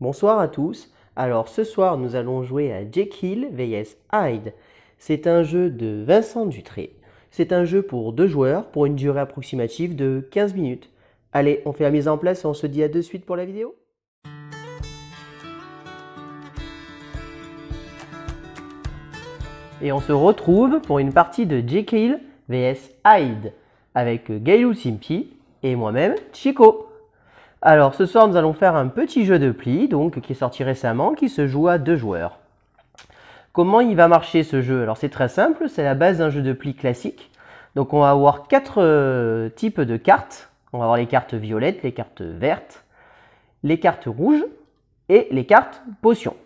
Bonsoir à tous. Alors ce soir nous allons jouer à Jekyll vs Hyde. C'est un jeu de Vincent Dutré. C'est un jeu pour 2 joueurs pour une durée approximative de 15 minutes. Allez, on fait la mise en place et on se dit à de suite pour la vidéo. Et on se retrouve pour une partie de Jekyll vs Hyde avec Gailou Simpy et moi-même Chico. Alors ce soir nous allons faire un petit jeu de pli qui est sorti récemment, qui se joue à 2 joueurs. Comment il va marcher ce jeu? Alors c'est très simple, c'est la base d'un jeu de pli classique. Donc on va avoir 4 types de cartes. On va avoir les cartes violettes, les cartes vertes, les cartes rouges et les cartes potions.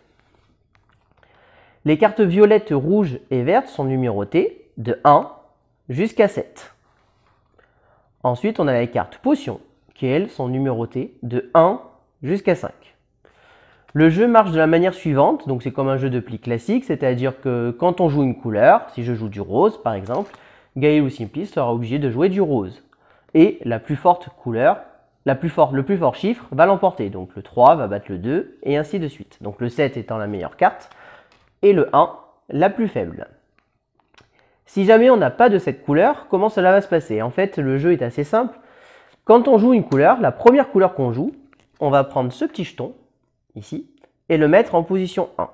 Les cartes violettes, rouges et vertes sont numérotées de 1 jusqu'à 7. Ensuite on a les cartes potions qui elles sont numérotées de 1 jusqu'à 5. Le jeu marche de la manière suivante, donc c'est comme un jeu de pli classique, c'est-à-dire que quand on joue une couleur, si je joue du rose par exemple, Gailou Simpy sera obligé de jouer du rose. Et la plus forte couleur, le plus fort chiffre va l'emporter, donc le 3 va battre le 2 et ainsi de suite. Donc le 7 étant la meilleure carte et le 1 la plus faible. Si jamais on n'a pas de cette couleur, comment cela va se passer? En fait, le jeu est assez simple. Quand on joue une couleur, la première couleur qu'on joue, on va prendre ce petit jeton, ici, et le mettre en position 1.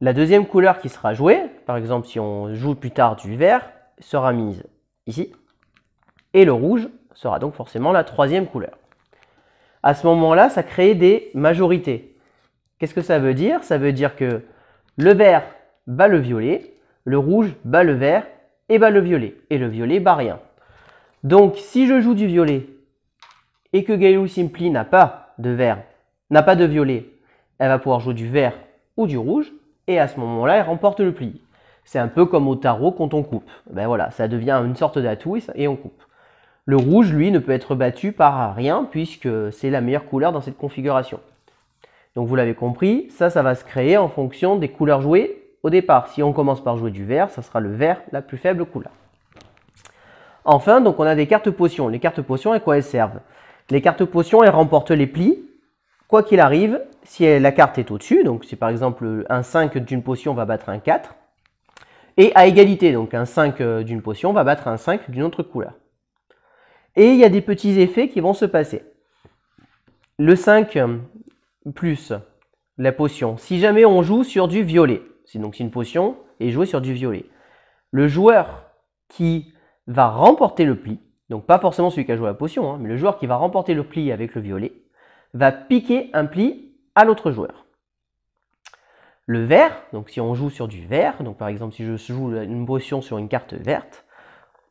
La deuxième couleur qui sera jouée, par exemple si on joue plus tard du vert, sera mise ici, et le rouge sera donc forcément la troisième couleur. À ce moment-là, ça crée des majorités. Qu'est-ce que ça veut dire? Ça veut dire que le vert bat le violet, le rouge bat le vert et bat le violet, et le violet bat rien. Donc, si je joue du violet et que Gailou Simpy n'a pas de vert, n'a pas de violet, elle va pouvoir jouer du vert ou du rouge et à ce moment-là, elle remporte le pli. C'est un peu comme au tarot quand on coupe. Ben voilà, ça devient une sorte d'atout et on coupe. Le rouge, lui, ne peut être battu par rien puisque c'est la meilleure couleur dans cette configuration. Donc, vous l'avez compris, ça va se créer en fonction des couleurs jouées au départ. Si on commence par jouer du vert, ça sera le vert la plus faible couleur. Enfin, donc on a des cartes potions. Les cartes potions, à quoi elles servent? Les cartes potions, elles remportent les plis, quoi qu'il arrive, si la carte est au-dessus, donc si par exemple un 5 d'une potion va battre un 4, et à égalité, donc un 5 d'une potion va battre un 5 d'une autre couleur. Et il y a des petits effets qui vont se passer. Le 5 plus la potion, si jamais on joue sur du violet, donc si une potion est jouée sur du violet, le joueur qui va remporter le pli, donc pas forcément celui qui a joué la potion, mais le joueur qui va remporter le pli avec le violet, va piquer un pli à l'autre joueur. Le vert, donc si on joue sur du vert, donc par exemple si je joue une potion sur une carte verte,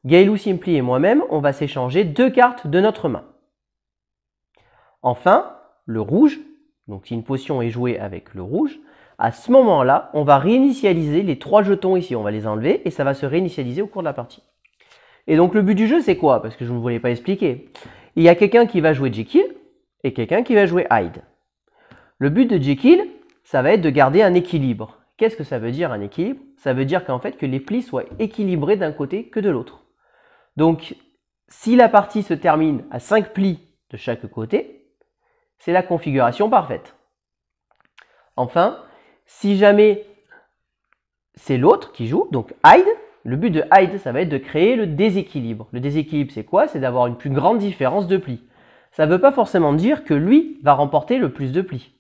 Gailou Simpy et moi-même, on va s'échanger 2 cartes de notre main. Enfin, le rouge, donc si une potion est jouée avec le rouge, à ce moment-là, on va réinitialiser les 3 jetons ici, on va les enlever et ça va se réinitialiser au cours de la partie. Et donc le but du jeu c'est quoi? Parce que je ne vous l'ai pas expliqué. Il y a quelqu'un qui va jouer Jekyll et quelqu'un qui va jouer Hyde. Le but de Jekyll, ça va être de garder un équilibre. Qu'est-ce que ça veut dire un équilibre? Ça veut dire qu'en fait que les plis soient équilibrés d'un côté que de l'autre. Donc si la partie se termine à 5 plis de chaque côté, c'est la configuration parfaite. Enfin, si jamais c'est l'autre qui joue, donc Hyde, le but de Hyde, ça va être de créer le déséquilibre. Le déséquilibre, c'est quoi? C'est d'avoir une plus grande différence de plis. Ça ne veut pas forcément dire que lui va remporter le plus de plis.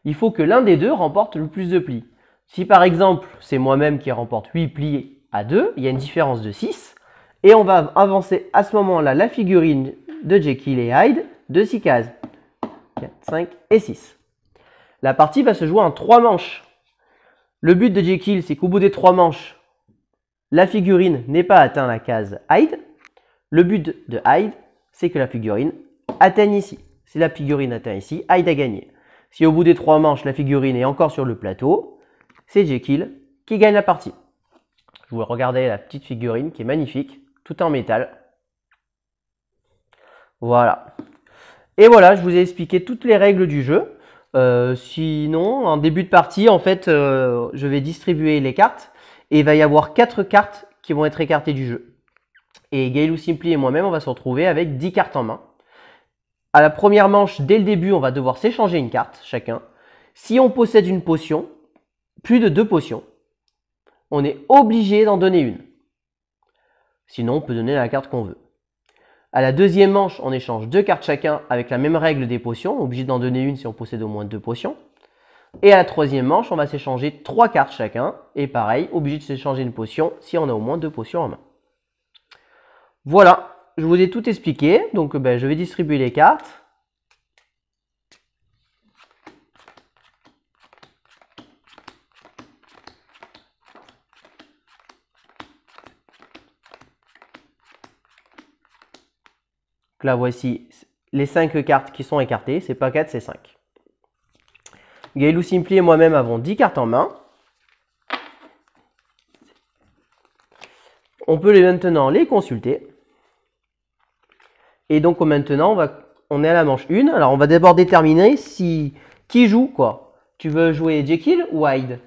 Il faut que l'un des deux remporte le plus de plis. Si par exemple, c'est moi-même qui remporte 8 plis à 2, il y a une différence de 6. Et on va avancer à ce moment-là la figurine de Jekyll et Hyde de 6 cases. 4, 5 et 6. La partie va se jouer en 3 manches. Le but de Jekyll, c'est qu'au bout des 3 manches, la figurine n'ait pas atteint la case Hyde. Le but de Hyde, c'est que la figurine atteigne ici. Si la figurine atteint ici, Hyde a gagné. Si au bout des 3 manches, la figurine est encore sur le plateau, c'est Jekyll qui gagne la partie. Je vous regardez la petite figurine qui est magnifique, tout en métal. Voilà. Et voilà, je vous ai expliqué toutes les règles du jeu. Sinon, en début de partie, en fait, je vais distribuer les cartes. Et il va y avoir 4 cartes qui vont être écartées du jeu. Et Gailou Simpy et moi-même, on va se retrouver avec 10 cartes en main. à la première manche, dès le début, on va devoir s'échanger une carte chacun. Si on possède une potion, plus de 2 potions, on est obligé d'en donner une. Sinon, on peut donner la carte qu'on veut. À la deuxième manche, on échange 2 cartes chacun avec la même règle des potions. On est obligé d'en donner une si on possède au moins 2 potions. Et à la troisième manche, on va s'échanger 3 cartes chacun. Et pareil, obligé de s'échanger une potion si on a au moins 2 potions en main. Voilà, je vous ai tout expliqué. Donc je vais distribuer les cartes. Là, voici les 5 cartes qui sont écartées. C'est pas 4, c'est 5. Gaëlou Simpli et moi-même avons 10 cartes en main. On peut maintenant les consulter. Et donc maintenant, on est à la manche 1. Alors on va d'abord déterminer qui joue quoi. Tu veux jouer Jekyll ou Hyde?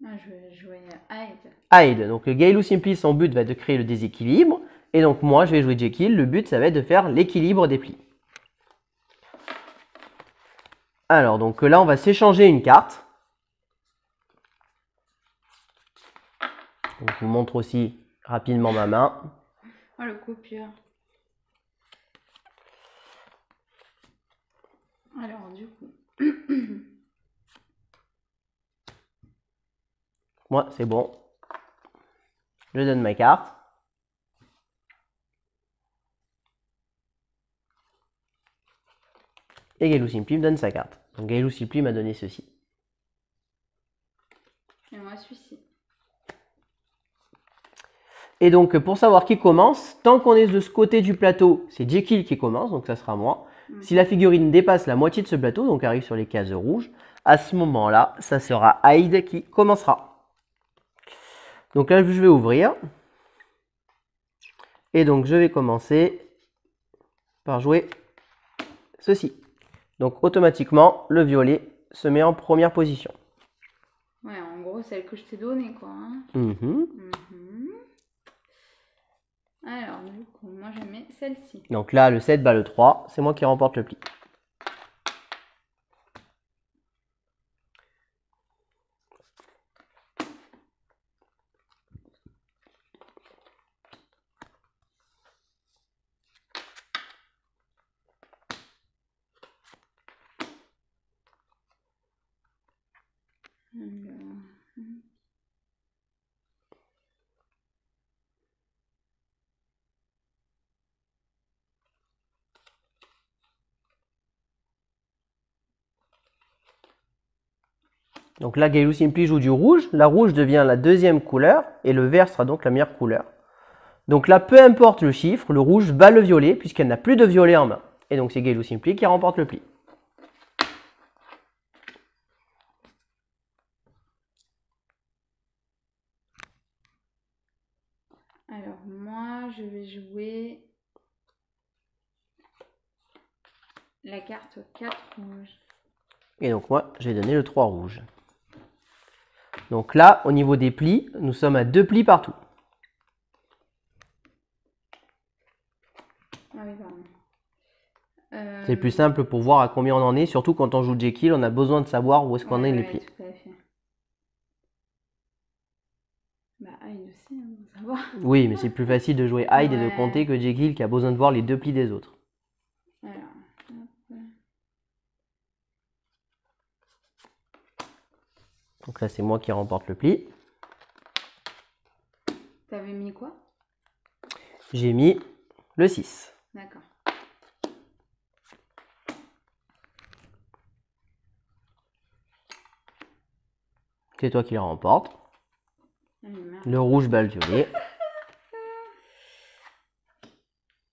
Je vais jouer Hyde. Hyde. Donc Gaëlou Simpli, son but va être de créer le déséquilibre. Et donc moi, je vais jouer Jekyll. Le but, ça va être de faire l'équilibre des plis. Alors, donc là, on va s'échanger une carte. Donc, je vous montre aussi rapidement ma main. Oh, le copieur. Alors, du coup... Moi, c'est bon. Je donne ma carte. Et Gaëlou Simpli me donne sa carte. Donc Gaëlou Simpli m'a donné ceci. Et moi, celui-ci. Et donc, pour savoir qui commence, tant qu'on est de ce côté du plateau, c'est Jekyll qui commence, donc ça sera moi. Si la figurine dépasse la moitié de ce plateau, donc arrive sur les cases rouges, à ce moment-là, ça sera Hyde qui commencera. Donc là, je vais ouvrir. Et donc, je vais commencer par jouer ceci. Donc, automatiquement, le violet se met en première position. Ouais, en gros, celle que je t'ai donnée, quoi. Hein. Alors, du coup, moi, je mets celle-ci. Donc là, le 7 bat le 3. C'est moi qui remporte le pli. Donc là, Gaëlou Simpli joue du rouge. La rouge devient la deuxième couleur et le vert sera donc la meilleure couleur. Donc là, peu importe le chiffre, le rouge bat le violet puisqu'elle n'a plus de violet en main. Et donc c'est Gaëlou Simpli qui remporte le pli. Alors, moi, je vais jouer la carte 4 rouge. Et donc moi, je vais donner le 3 rouge. Donc là, au niveau des plis, nous sommes à 2 plis partout. Ah oui, pardon. C'est plus simple pour voir à combien on en est, surtout quand on joue Jekyll, on a besoin de savoir où est-ce qu'on est les plis. Tout à fait. Bah, Hyde aussi, hein, faut savoir. Oui, mais c'est plus facile de jouer Hyde et de compter que Jekyll qui a besoin de voir les 2 plis des autres. Alors, hop. Donc là, c'est moi qui remporte le pli. T'avais mis quoi? J'ai mis le 6. D'accord. C'est toi qui le remporte. Le rouge bat le violet.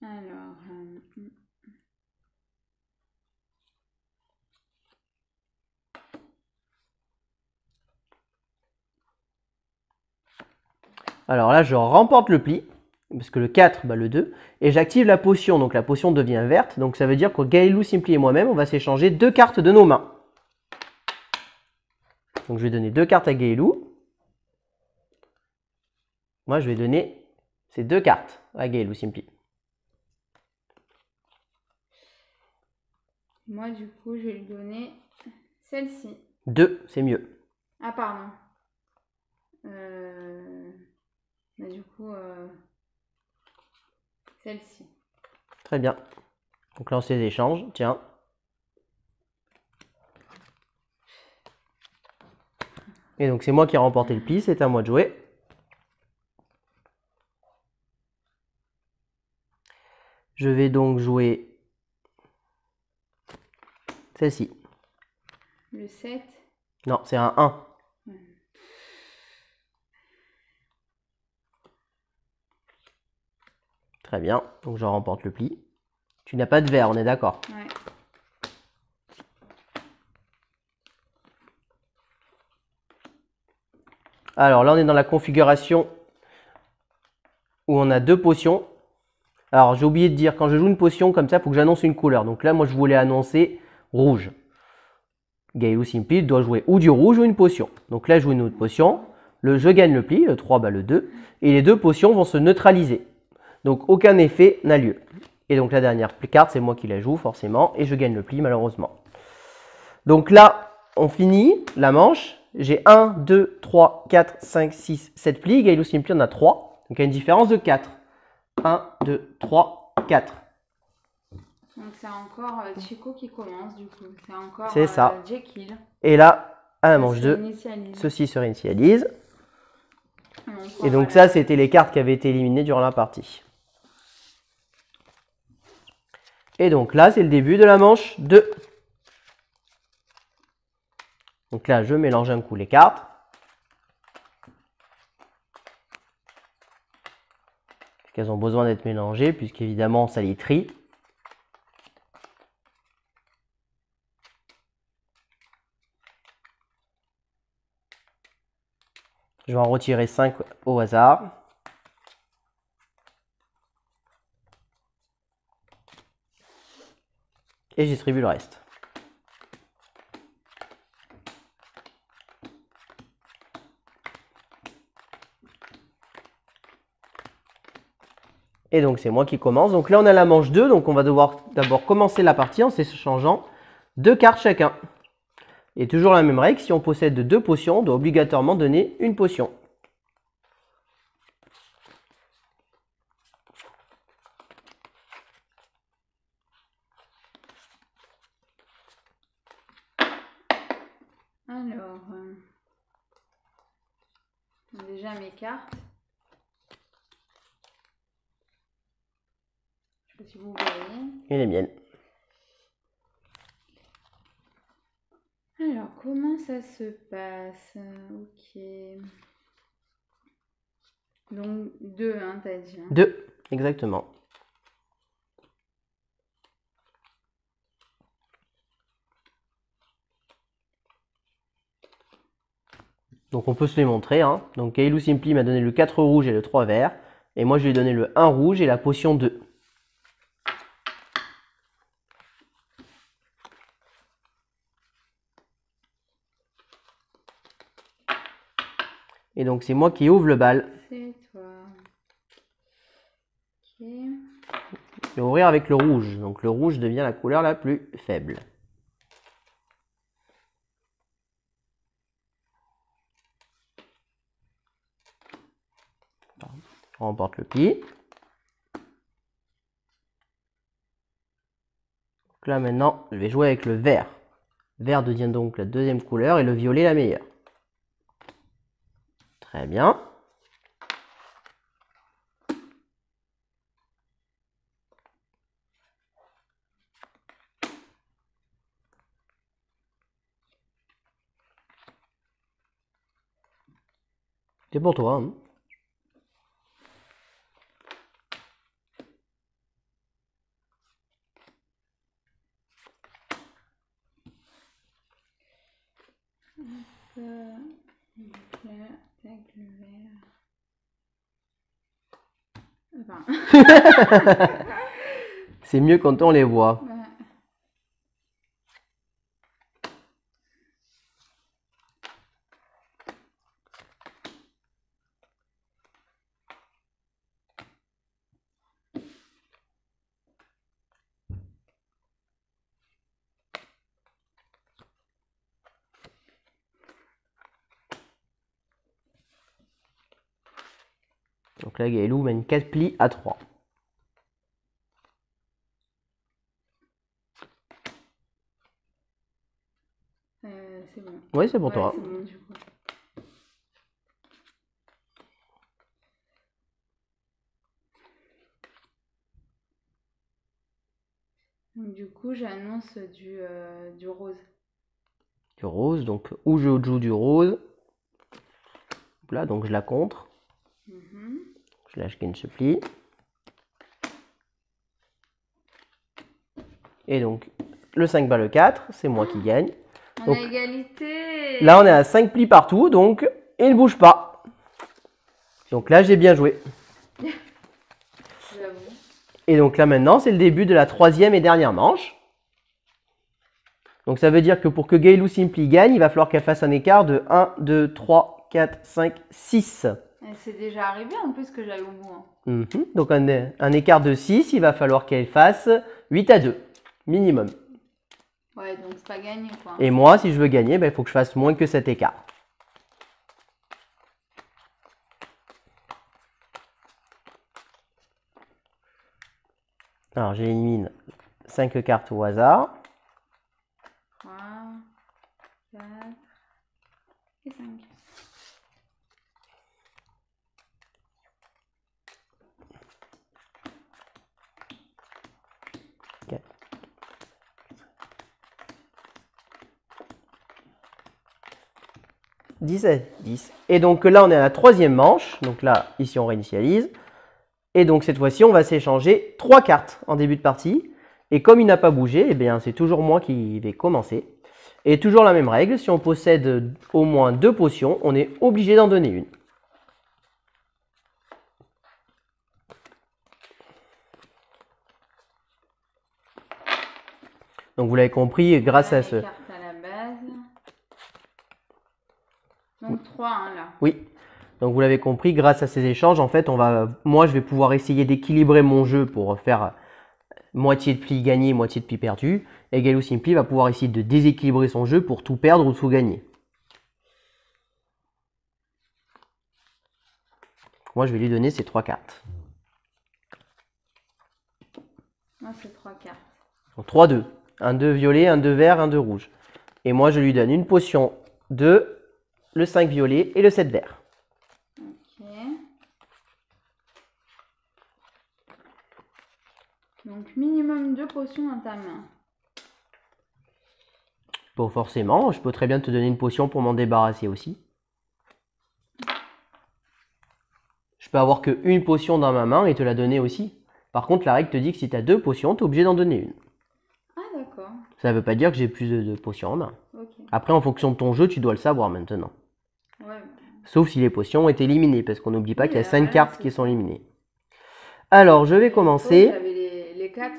Alors, Alors là, je remporte le pli, parce que le 4 bat le 2, et j'active la potion, donc la potion devient verte, donc ça veut dire que Gaëlou Simpli et moi-même, on va s'échanger 2 cartes de nos mains. Donc je vais donner 2 cartes à Gaëlou. Moi, je vais donner ces 2 cartes à Gaëlou Simpli. Moi, du coup, je vais lui donner celle-ci. 2, c'est mieux. Ah, pardon. Bah, du coup, celle-ci. Très bien. Donc là, on se les échange. Tiens. Et donc, c'est moi qui ai remporté le pli. C'est à moi de jouer. Je vais donc jouer celle-ci. Le 7. Non, c'est un 1. Très bien. Donc, je remporte le pli. Tu n'as pas de vert, on est d'accord? Ouais. Alors là, on est dans la configuration où on a 2 potions. Alors, j'ai oublié de dire, quand je joue une potion comme ça, il faut que j'annonce une couleur. Donc là, moi, je voulais annoncer rouge. Gaël Simpli doit jouer ou du rouge ou une potion. Donc là, je joue une autre potion. Je gagne le pli, le 3 bat le 2. Et les 2 potions vont se neutraliser. Donc, aucun effet n'a lieu. Et donc, la dernière carte, c'est moi qui la joue, forcément. Et je gagne le pli, malheureusement. Donc là, on finit la manche. J'ai 1, 2, 3, 4, 5, 6, 7 plis. Gaël Simpli en a 3. Donc, il y a une différence de 4. 1, 2, 3, 4. Donc, c'est encore Chico qui commence, du coup. C'est encore C'est ça. Jekyll. Et là, à la Ça manche se 2, réinitialise. ceci se réinitialise. Donc, Et donc voilà. ça, c'était les cartes qui avaient été éliminées durant la partie. Et donc là, c'est le début de la manche 2. Donc là, je mélange un coup les cartes. Parce qu'elles ont besoin d'être mélangées, puisqu'évidemment, ça les trie. Je vais en retirer 5 au hasard. Et je distribue le reste. Et donc, c'est moi qui commence. Donc là, on a la manche 2. Donc, on va devoir d'abord commencer la partie en s'échangeant 2 cartes chacun. Et toujours la même règle, si on possède 2 potions, on doit obligatoirement donner une potion. Alors, déjà mes cartes. Je sais pas si vous voyez. Et les miennes. Alors, comment ça se passe? Ok. Donc, 2, hein, t'as dit. 2, exactement. Donc on peut se les montrer. Hein. Donc Kailou Simpli m'a donné le 4 rouge et le 3 vert. Et moi je lui ai donné le 1 rouge et la potion 2. Et donc c'est moi qui ouvre le bal. C'est toi. Ok. Je vais ouvrir avec le rouge. Donc le rouge devient la couleur la plus faible. On remporte le pli. Donc là maintenant je vais jouer avec le vert. Vert devient donc la deuxième couleur et le violet la meilleure. Très bien. C'est pour toi. Hein. Donc là, tac, le vert. Enfin. C'est mieux quand on les voit. Ouais. Donc là, Gaëlou mène 4 plis à 3. C'est bon. Oui, c'est pour Ouais, toi. c'est bon, du coup. Donc, du coup, j'annonce du rose. Du rose, donc où je joue du rose. Là, donc je la contre. Je lâche gagne ce pli. Et donc, le 5 bat le 4, c'est moi qui gagne. On Donc, a égalité. là, on est à 5 plis partout, donc il ne bouge pas. Donc là, j'ai bien joué. J'avoue. Et donc là, maintenant, c'est le début de la troisième et dernière manche. Donc ça veut dire que pour que Gaëlou Simply gagne, il va falloir qu'elle fasse un écart de 1, 2, 3, 4, 5, 6. C'est déjà arrivé en plus que j'aille au bout. Hein. Donc un écart de 6, il va falloir qu'elle fasse 8 à 2, minimum. Ouais, donc c'est pas gagné quoi. Et moi, si je veux gagner, il faut que je fasse moins que cet écart. Alors j'élimine 5 cartes au hasard. 3, 4 et 5. « 10 à 10. Et donc là, on est à la troisième manche. Donc là, ici, on réinitialise. Et donc cette fois-ci, on va s'échanger 3 cartes en début de partie. Et comme il n'a pas bougé, eh bien c'est toujours moi qui vais commencer. Et toujours la même règle, si on possède au moins 2 potions, on est obligé d'en donner une. Donc vous l'avez compris, grâce à ce... Les cartes à la base. Donc 3 hein, là. Oui. Donc vous l'avez compris, grâce à ces échanges, en fait, moi je vais pouvoir essayer d'équilibrer mon jeu pour faire moitié de pli gagné, moitié de pli perdu. Et Gaëlou Simply va pouvoir essayer de déséquilibrer son jeu pour tout perdre ou tout gagner. Moi je vais lui donner ces 3 cartes. Moi c'est 3 cartes. Donc 3-2. Un 2 violet, un 2 vert, un 2 rouge. Et moi je lui donne une potion de le 5 violet et le 7 vert. Ok. Donc minimum 2 potions dans ta main. Pas forcément, je peux très bien te donner une potion pour m'en débarrasser aussi. Je peux avoir qu'une potion dans ma main et te la donner aussi. Par contre, la règle te dit que si tu as 2 potions, tu es obligé d'en donner une. Ah d'accord. Ça ne veut pas dire que j'ai plus de potions en main. Okay. Après, en fonction de ton jeu, tu dois le savoir maintenant. Ouais. Sauf si les potions ont été éliminées, parce qu'on n'oublie pas qu'il y a 5 voilà, cartes qui sont éliminées. Alors, je vais commencer. J'avais les 4.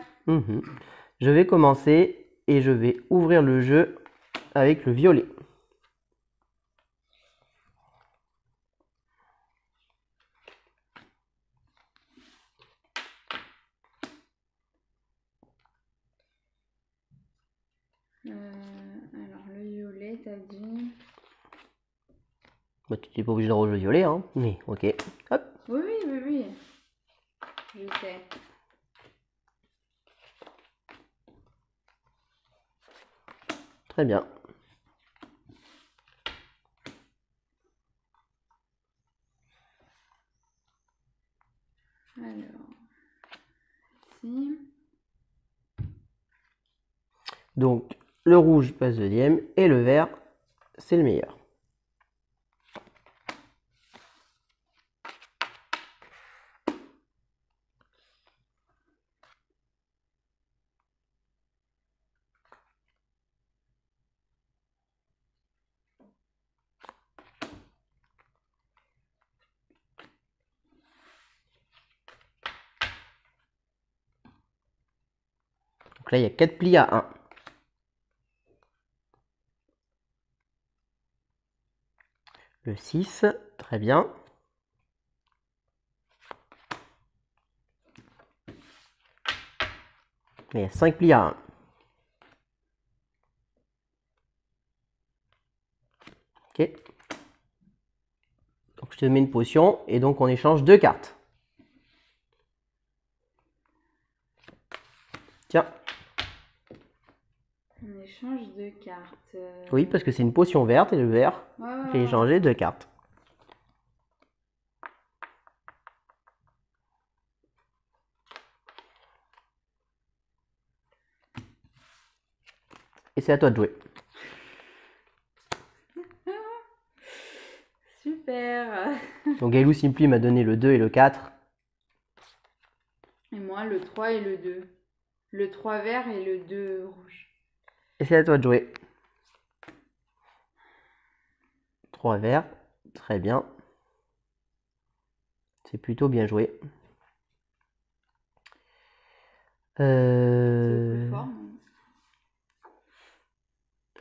Je vais commencer et je vais ouvrir le jeu avec le violet. Alors le violet, t'as dit. Bah, tu n'es pas obligé de rejouer le violet, hein. Mais ok. Hop. Oui. Je sais. Très bien. Alors, ici. Donc, le rouge passe deuxième et le vert, c'est le meilleur. Donc là, il y a 4 plis à 1. Le 6, très bien. Il y a 5 plis à 1. Ok. Donc je te mets une potion et donc on échange 2 cartes. Tiens. On échange 2 cartes. Oui, parce que c'est une potion verte et le vert, j'ai échangé 2 cartes. Et c'est à toi de jouer. Super. Donc Gailou Simply m'a donné le 2 et le 4. Et moi le 3 et le 2. Le 3 vert et le 2 rouge. Et c'est à toi de jouer. 3 verts, très bien. C'est plutôt bien joué. C'est plus fort, non?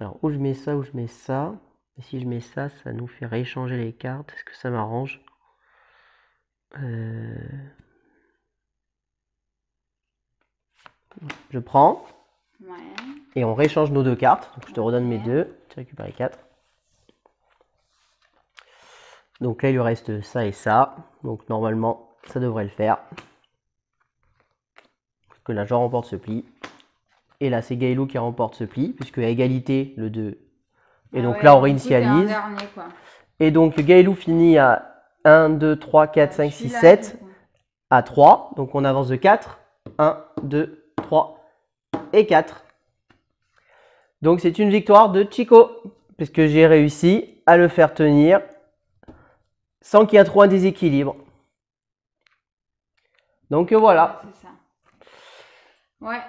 Alors, où je mets ça, où je mets ça. Et si je mets ça, ça nous fait rééchanger les cartes. Est-ce que ça m'arrange? Je prends. Ouais. Et on rééchange nos 2 cartes. Donc, je te redonne mes Ok. 2. Tu récupères les 4. Donc là, il lui reste ça et ça. Donc normalement, ça devrait le faire. Parce que là, je remporte ce pli. Et là, c'est Gailou qui remporte ce pli, puisque à égalité, le 2. Et donc là, on réinitialise. Dernier, quoi. Et donc, Gailou finit à 1, 2, 3, 4, 5, 6, 7. À 3. Donc on avance de 4. 1, 2, 3 et 4. Donc c'est une victoire de Chico, puisque j'ai réussi à le faire tenir sans qu'il y ait trop un déséquilibre. Donc voilà. Ouais, c'est ça. Ouais.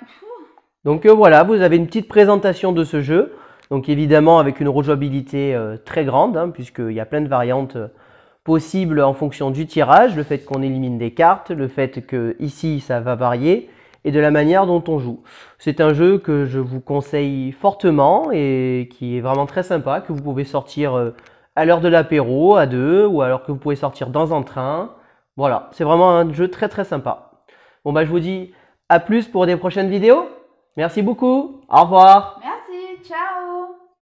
Donc voilà, vous avez une petite présentation de ce jeu. Donc évidemment avec une rejouabilité très grande, hein, puisqu'il y a plein de variantes possibles en fonction du tirage, le fait qu'on élimine des cartes, le fait que ici ça va varier, et de la manière dont on joue. C'est un jeu que je vous conseille fortement et qui est vraiment très sympa, que vous pouvez sortir à l'heure de l'apéro, à 2, ou alors que vous pouvez sortir dans un train. Voilà, c'est vraiment un jeu très très sympa. Bon bah je vous dis à plus pour des prochaines vidéos. Merci beaucoup, au revoir. Merci, ciao.